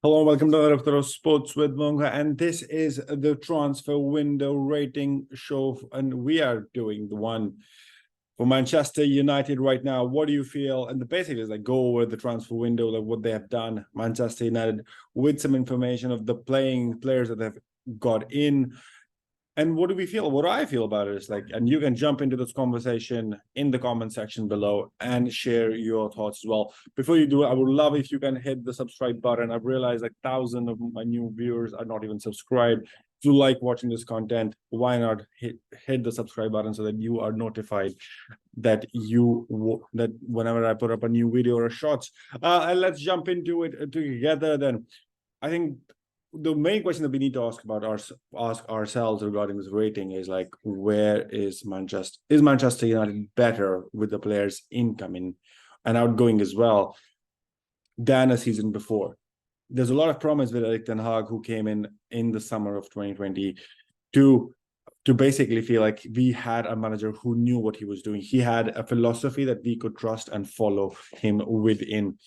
Hello and welcome to the Sports with Monga, and this is the transfer window rating show, and we are doing the one for Manchester United right now. What do you feel? And the basic is like go over the transfer window, like what they have done, Manchester United, with some information of the players that they've got in. And what do we feel? What do I feel about it is like, and you can jump into this conversation in the comment section below and share your thoughts as well. Before you do it, I would love if you can hit the subscribe button. I've realized like thousands of my new viewers are not even subscribed. If you like watching this content, why not hit the subscribe button so that you are notified that that whenever I put up a new video or shorts. And let's jump into it together then. I think the main question that we need to ask ourselves regarding this rating is like, where is Manchester United better with the players incoming and outgoing as well than a season before? There's a lot of promise with Erik ten Hag, who came in the summer of 2020 to basically feel like we had a manager who knew what he was doing. He had a philosophy that we could trust and follow him within.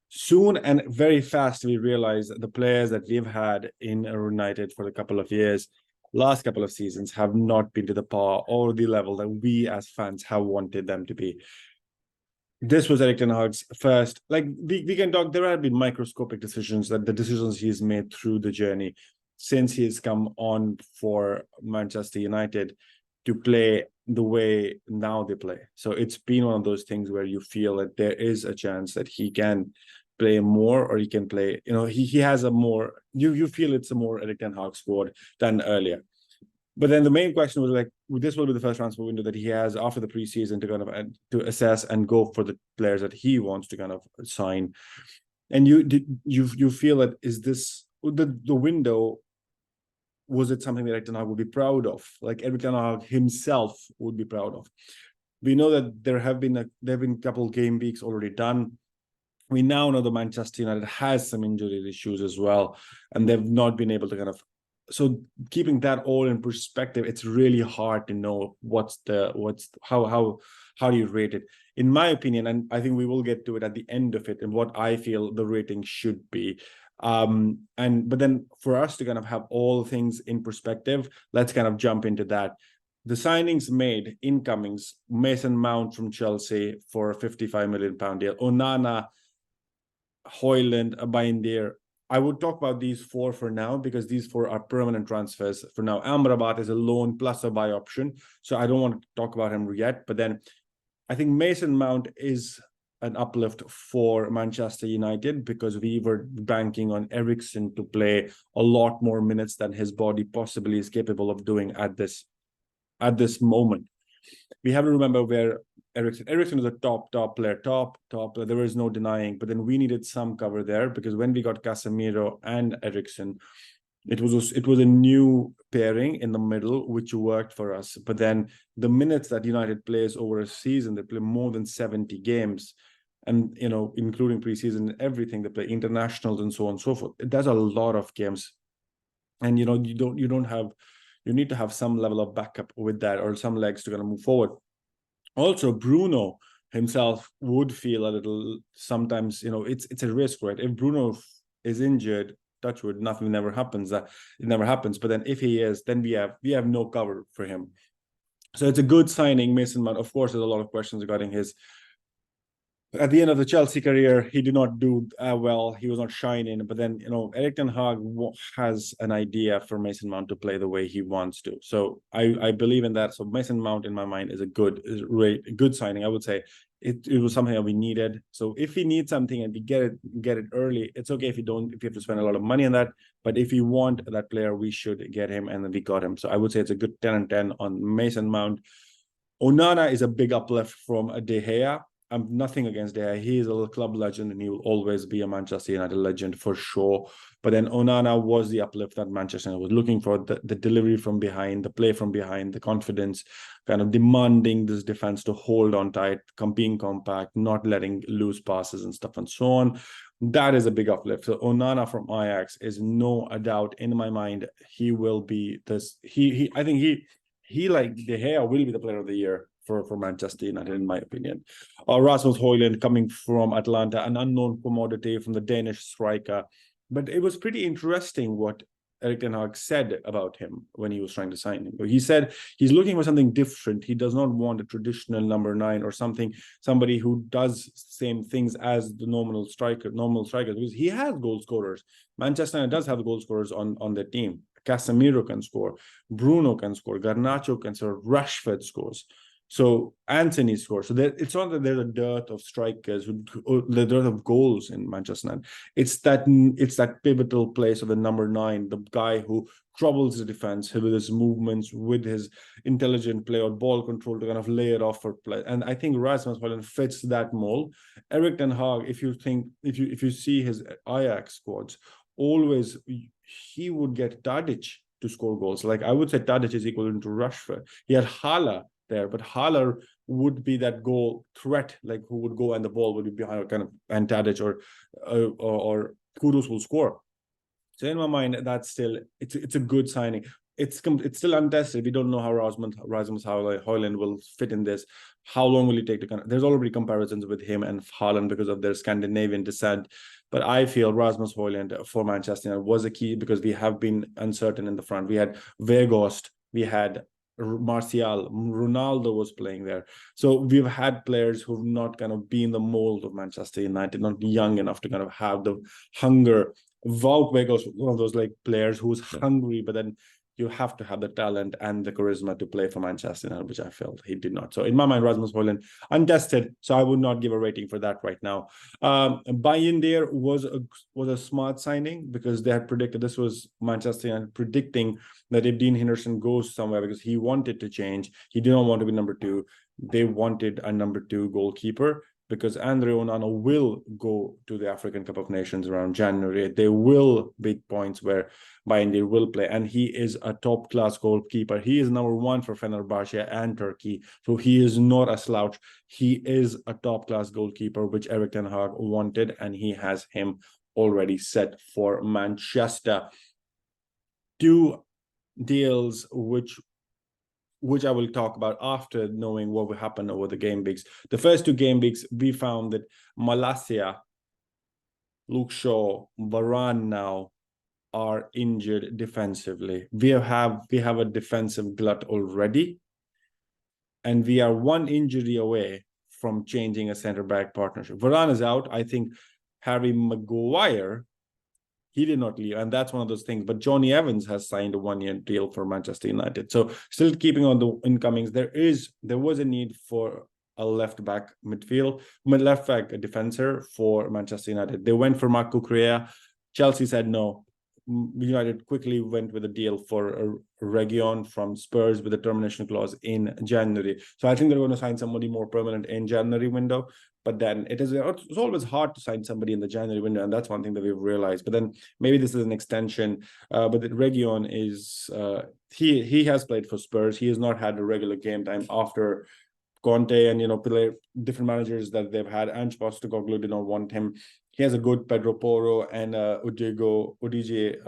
Soon and very fast, we realized that the players that we've had in United for a couple of years, last couple of seasons, have not been to the par or the level that we as fans have wanted them to be. This was Erik ten Hag's first, like we can talk, there have been microscopic decisions, that the decisions he's made through the journey since he's come on for Manchester United to play the way now they play. So it's been one of those things where you feel that there is a chance that he can play more, or he can play, he has a more, you feel it's a more Erik ten Hag squad than earlier. But then the main question was like, this will be the first transfer window that he has after the preseason to kind of to assess and go for the players that he wants to kind of sign. And you feel that, is this the window? Was it something that Erik ten Hag would be proud of? Like Erik ten Hag himself would be proud of. We know that there have been a couple game weeks already done. We now know that Manchester United has some injury issues as well, and they've not been able to kind of. So keeping that all in perspective, it's really hard to know how do you rate it. In my opinion, and I think we will get to it at the end of it, and what I feel the rating should be. But then for us to kind of have all things in perspective, let's kind of jump into that. The signings made, incomings: Mason Mount from Chelsea for a £55 million deal, Onana, Hojlund, Bayindir. I would talk about these four for now, because these four are permanent transfers for now. Amrabat is a loan plus a buy option, so I don't want to talk about him yet. But then I think Mason Mount is an uplift for Manchester United, because we were banking on Eriksen to play a lot more minutes than his body possibly is capable of doing at this moment. We have to remember where Eriksen is a top player, top. There is no denying. But then we needed some cover there, because when we got Casemiro and Eriksen, it was a new pairing in the middle, which worked for us. But then the minutes that United plays over a season, they play more than 70 games, and including preseason, everything, they play internationals and so on and so forth. That's a lot of games, and you need to have some level of backup with that, or some legs to kind of move forward. Also, Bruno himself would feel a little sometimes, it's a risk, right? If Bruno is injured, touch wood, nothing never happens. It never happens. But then if he is, then we have no cover for him. So it's a good signing, Mason Mount. Of course, there's a lot of questions regarding his. At the end of the Chelsea career, he did not do well. He was not shining. But then, Erik ten Hag has an idea for Mason Mount to play the way he wants to. So I believe in that. So Mason Mount, in my mind, is a good signing. I would say it was something that we needed. So if we need something and we get it early, it's okay if you have to spend a lot of money on that. But if you want that player, we should get him, and then we got him. So I would say it's a good 10 and 10 on Mason Mount. Onana is a big uplift from De Gea. I'm nothing against De Gea. He is a club legend, and he will always be a Manchester United legend for sure. But then Onana was the uplift that Manchester United was looking for. The delivery from behind, the play from behind, the confidence, kind of demanding this defense to hold on tight, being compact, not letting loose passes and stuff and so on. That is a big uplift. So Onana from Ajax is no doubt in my mind. He will be this. I think he like De Gea will be the player of the year for Manchester United, in my opinion. Rasmus Hojlund coming from Atlanta, an unknown commodity from the Danish striker. But it was pretty interesting what Erik ten Hag said about him when he was trying to sign him. He said he's looking for something different. He does not want a traditional number 9 or somebody who does same things as the normal striker, because he has goal scorers. Manchester United does have goal scorers on their team. Casemiro can score, Bruno can score, Garnacho can score, Rashford scores. So Anthony scores. So it's not that there's a dearth of strikers, the dearth of goals in Manchester United. It's that pivotal place of the number 9, the guy who troubles the defense with his movements, with his intelligent play or ball control to kind of lay it off for play. And I think Rasmus Hojlund fits that mold. Erik ten Hag, if you see his Ajax squads, always he would get Tadic to score goals. Like I would say Tadic is equivalent to Rashford. He had Hala there, but Haller would be that goal threat, like who would go and the ball would be behind, kind of, and Tadic or Kudus will score. So in my mind, that's still it's a good signing. It's still untested. We don't know how Rasmus Hojlund will fit in this. How long will it take to? There's already comparisons with him and Haaland because of their Scandinavian descent. But I feel Rasmus Hojlund for Manchester United was a key because we have been uncertain in the front. We had Weghorst, we had Martial, Ronaldo was playing there. So we've had players who've not kind of been the mold of Manchester United, not young enough to kind of have the hunger. Wout Weghorst was one of those like players who was hungry, but then you have to have the talent and the charisma to play for Manchester United, which I felt he did not. So in my mind, Rasmus Hojlund, untested. So I would not give a rating for that right now. Bayindir was a smart signing because they had predicted, this was Manchester United predicting that if Dean Henderson goes somewhere, because he wanted to change, he did not want to be number 2. They wanted a number 2 goalkeeper, because Andre Onana will go to the African Cup of Nations around January. There will be points where Bayindir will play, and he is a top-class goalkeeper. He is number 1 for Fenerbahce and Turkey, so he is not a slouch. He is a top-class goalkeeper, which Erik ten Hag wanted, and he has him already set for Manchester. 2 deals which I will talk about after knowing what will happen over the game weeks. The first 2 game weeks, we found that Malacia, Luke Shaw, Varane now are injured defensively. We have a defensive glut already, and we are 1 injury away from changing a centre-back partnership. Varane is out. I think Harry Maguire, he did not leave, and that's one of those things. But Jonny Evans has signed a 1-year deal for Manchester United. So still keeping on the incomings, there was a need for a left back defender for Manchester United. They went for Marco Correa. Chelsea said no. United quickly went with a deal for Reguilon from Spurs with a termination clause in January. So I think they're going to sign somebody more permanent in January window. But then it's always hard to sign somebody in the January window, and that's one thing that we've realized. But then maybe this is an extension. But Reguilon is he has played for Spurs. He has not had a regular game time after Conte and different managers that they've had. Ange Postecoglou did not want him. He has a good Pedro Porro and Udije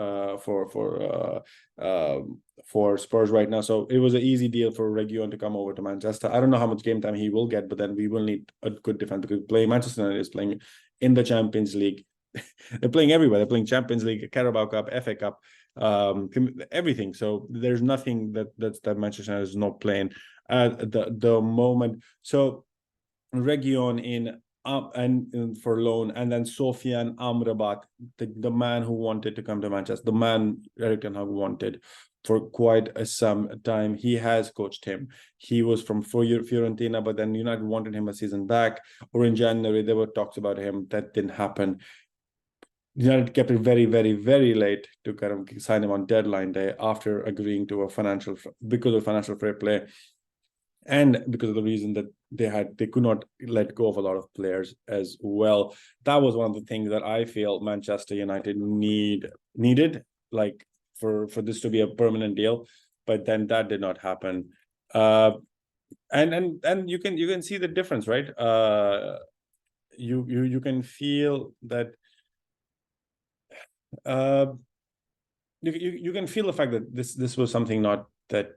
for Spurs right now. So it was an easy deal for Reguilon to come over to Manchester. I don't know how much game time he will get, but then we will need a good defense because Manchester United is playing in the Champions League. They're playing everywhere. They're playing Champions League, Carabao Cup, FA Cup, everything. So there's nothing that Manchester United is not playing at the moment. So Reguilon in and for loan, and then Sofyan Amrabat, the man who wanted to come to Manchester, the man Erik ten Hag wanted for quite some time. He has coached him. He was from Fiorentina, but then United wanted him a season back, or in January there were talks about him. That didn't happen. United kept it very, very, very late to kind of sign him on deadline day after agreeing to because of financial fair play. And because of the reason that they could not let go of a lot of players as well. That was one of the things that I feel Manchester United needed, like for this to be a permanent deal. But then that did not happen. And you can see the difference, right? You can feel that. You can feel the fact that this was something not that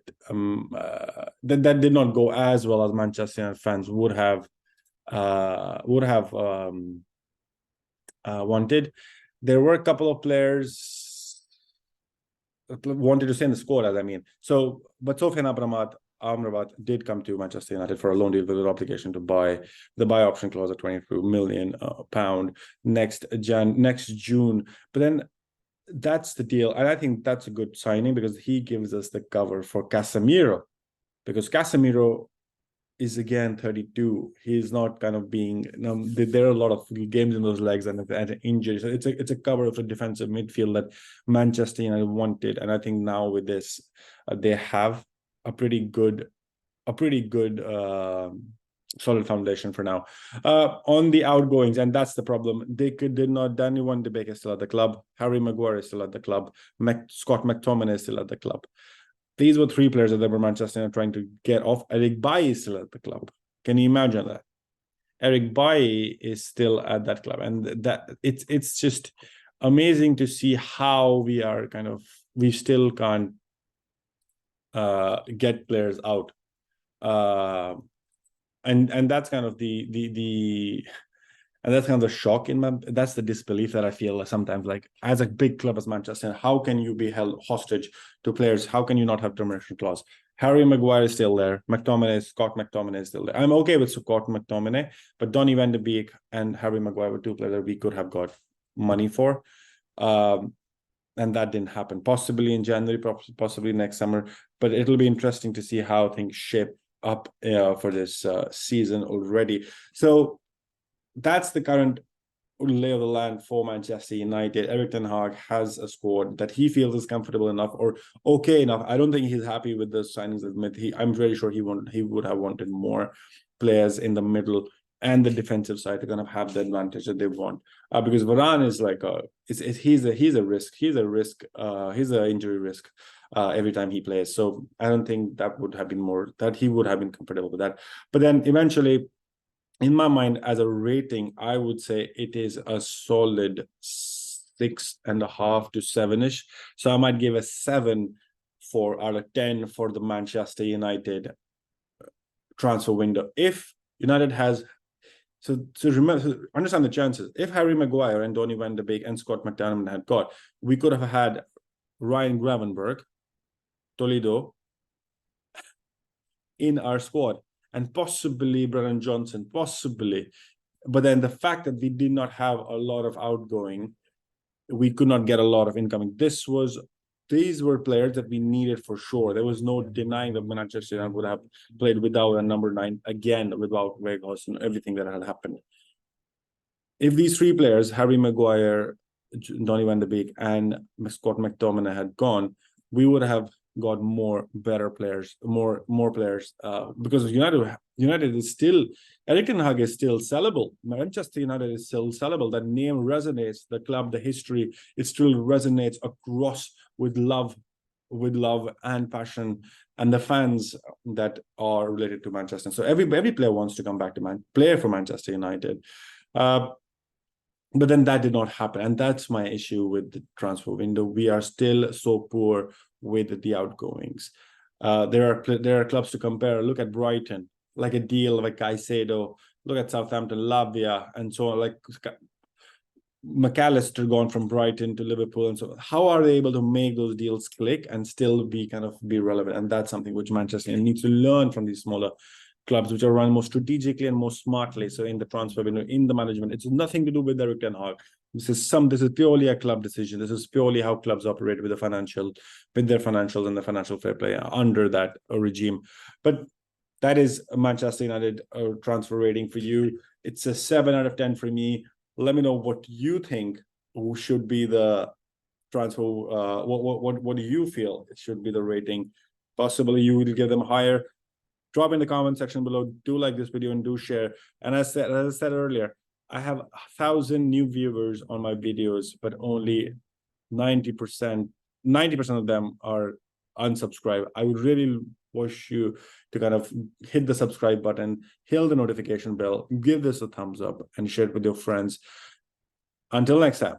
that did not go as well as Manchester United fans would have wanted. There were a couple of players wanted to stay in the squad, as I mean. So, but Sofyan Amrabat did come to Manchester United for a loan deal with an obligation to buy, the buy option clause at £22 million next June. But then that's the deal, and I think that's a good signing because he gives us the cover for Casemiro, because Casemiro is again 32. He's not kind of being, there are a lot of games in those legs and injuries. So it's a cover of a defensive midfield that Manchester United wanted, and I think now with this, they have a pretty good solid foundation for now. On the outgoings, and that's the problem. Danny Van de Beek is still at the club. Harry Maguire is still at the club. Scott McTominay is still at the club. These were three players that they were Manchester United trying to get off. Erik Bailly is still at the club. Can you imagine that? Erik Bailly is still at that club, and that it's just amazing to see how we still can't get players out. And that's kind of and that's kind of the shock that's the disbelief that I feel sometimes, like, as a big club as Manchester, how can you be held hostage to players? How can you not have termination clause? Harry Maguire is still there. Scott McTominay is still there. I'm okay with Scott McTominay, but Donny Van de Beek and Harry Maguire were two players that we could have got money for. And that didn't happen. Possibly in January, possibly next summer. But it'll be interesting to see how things shape up for this season already. So that's the current lay of the land for Manchester United. Erik ten Hag has a squad that he feels is comfortable enough or okay enough. I don't think he's happy with the signings that made. I'm very sure he would have wanted more players in the middle and the defensive side to kind of have the advantage that they want. Because Varane is like he's a risk. He's an injury risk every time he plays. So I don't think that he would have been comfortable with that. But then eventually, in my mind, as a rating, I would say it is a solid 6.5 to 7-ish. So I might give a 7 out of 10 for the Manchester United transfer window. If United has, remember, understand the chances. If Harry Maguire and Donny Van de Beek and Scott McTominay had got, we could have had Ryan Gravenberch, Toledo in our squad, and possibly Brennan Johnson, possibly. But then the fact that we did not have a lot of outgoing, we could not get a lot of incoming. These were players that we needed for sure. There was no denying that Manchester United would have played without a number 9, again, without Weghorst, everything that had happened. If these three players, Harry Maguire, Donny Van de Beek, and Scott McTominay had gone, we would have got better players, more players, because United is still, Erik ten Hag is still sellable. Manchester United is still sellable. That name resonates. The club, the history, it still resonates across with love and passion, and the fans that are related to Manchester. So every player wants to come back to play for Manchester United. But then that did not happen, and that's my issue with the transfer window. We are still so poor with the outgoings. There are clubs to compare. Look at Brighton, like a deal like Caicedo. Look at Southampton, Lavia, and so on. Like McAllister gone from Brighton to Liverpool, and so on. How are they able to make those deals click and still be relevant? And that's something which Manchester needs to learn from these smaller clubs, which are run more strategically and more smartly. So in the transfer window, in the management, it's nothing to do with Erik ten Hag. This is purely a club decision. This is purely how clubs operate with their financials and the financial fair play under that regime. But that is a Manchester United transfer rating for you. It's a 7 out of 10 for me. Let me know what you think should be the transfer. What do you feel it should be the rating? Possibly you would give them higher. Drop in the comment section below. Do like this video and do share. And as I said earlier, I have 1,000 new viewers on my videos, but only 90% of them are unsubscribed. I would really wish you to hit the subscribe button, hit the notification bell, give this a thumbs up, and share it with your friends. Until next time.